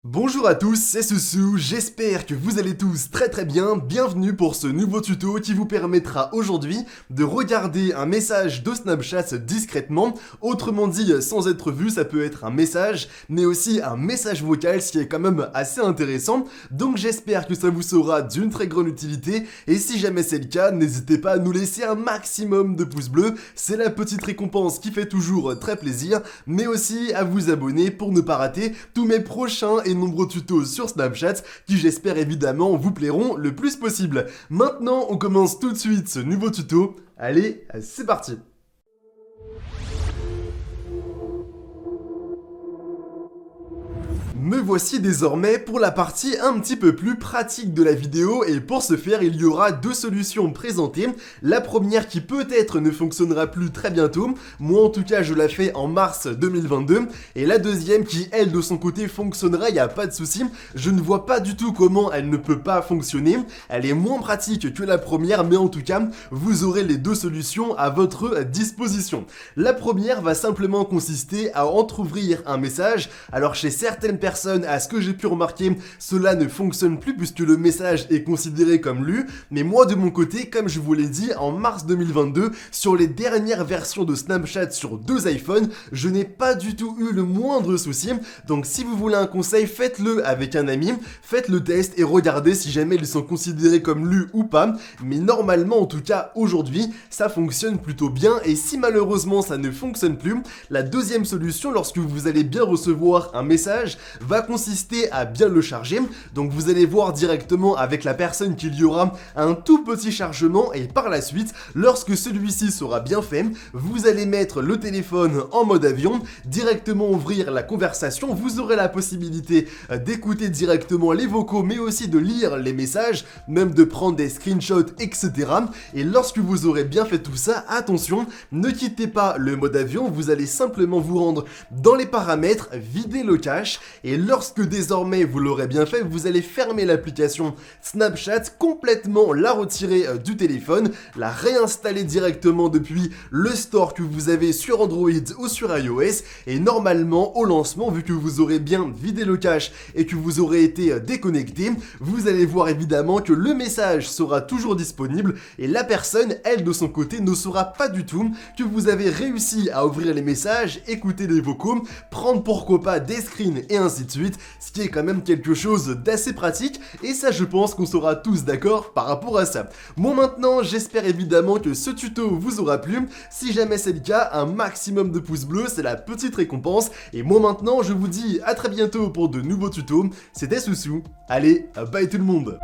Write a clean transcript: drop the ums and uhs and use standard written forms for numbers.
Bonjour à tous, c'est Soussou, j'espère que vous allez tous très bien, bienvenue pour ce nouveau tuto qui vous permettra aujourd'hui de regarder un message de Snapchat discrètement, autrement dit sans être vu, ça peut être un message, mais aussi un message vocal, ce qui est quand même assez intéressant, donc j'espère que ça vous sera d'une très grande utilité, et si jamais c'est le cas, n'hésitez pas à nous laisser un maximum de pouces bleus, c'est la petite récompense qui fait toujours très plaisir, mais aussi à vous abonner pour ne pas rater tous mes prochains et nombreux tutos sur Snapchat qui j'espère évidemment vous plairont le plus possible. Maintenant on commence tout de suite ce nouveau tuto, allez c'est parti. Me voici désormais pour la partie un petit peu plus pratique de la vidéo et pour ce faire il y aura deux solutions présentées. La première qui peut-être ne fonctionnera plus très bientôt, moi en tout cas je la fais en mars 2022, et la deuxième qui elle de son côté fonctionnera, il n'y a pas de souci, je ne vois pas du tout comment elle ne peut pas fonctionner, elle est moins pratique que la première mais en tout cas vous aurez les deux solutions à votre disposition. La première va simplement consister à entrouvrir un message, alors chez certaines personnes, à ce que j'ai pu remarquer, cela ne fonctionne plus puisque le message est considéré comme lu, mais moi de mon côté, comme je vous l'ai dit, en mars 2022, sur les dernières versions de Snapchat sur deux iPhones, je n'ai pas du tout eu le moindre souci, donc si vous voulez un conseil, faites-le avec un ami, faites le test et regardez si jamais ils sont considérés comme lus ou pas, mais normalement en tout cas aujourd'hui, ça fonctionne plutôt bien, et si malheureusement ça ne fonctionne plus, la deuxième solution lorsque vous allez bien recevoir un message va consister à bien le charger, donc vous allez voir directement avec la personne qu'il y aura un tout petit chargement et par la suite, lorsque celui-ci sera bien fait, vous allez mettre le téléphone en mode avion, directement ouvrir la conversation, vous aurez la possibilité d'écouter directement les vocaux mais aussi de lire les messages, même de prendre des screenshots etc. Et lorsque vous aurez bien fait tout ça, attention, ne quittez pas le mode avion, vous allez simplement vous rendre dans les paramètres, vider le cache, et lorsque désormais vous l'aurez bien fait, vous allez fermer l'application Snapchat, complètement la retirer du téléphone, la réinstaller directement depuis le store que vous avez sur Android ou sur iOS, et normalement au lancement, vu que vous aurez bien vidé le cache et que vous aurez été déconnecté, vous allez voir évidemment que le message sera toujours disponible et la personne, elle de son côté, ne saura pas du tout que vous avez réussi à ouvrir les messages, écouter les vocaux, prendre pourquoi pas des screens et ainsi de suite, ce qui est quand même quelque chose d'assez pratique, et ça je pense qu'on sera tous d'accord par rapport à ça. Bon maintenant, j'espère évidemment que ce tuto vous aura plu, si jamais c'est le cas, un maximum de pouces bleus, c'est la petite récompense, et moi maintenant je vous dis à très bientôt pour de nouveaux tutos, c'était Soussou, allez, bye tout le monde.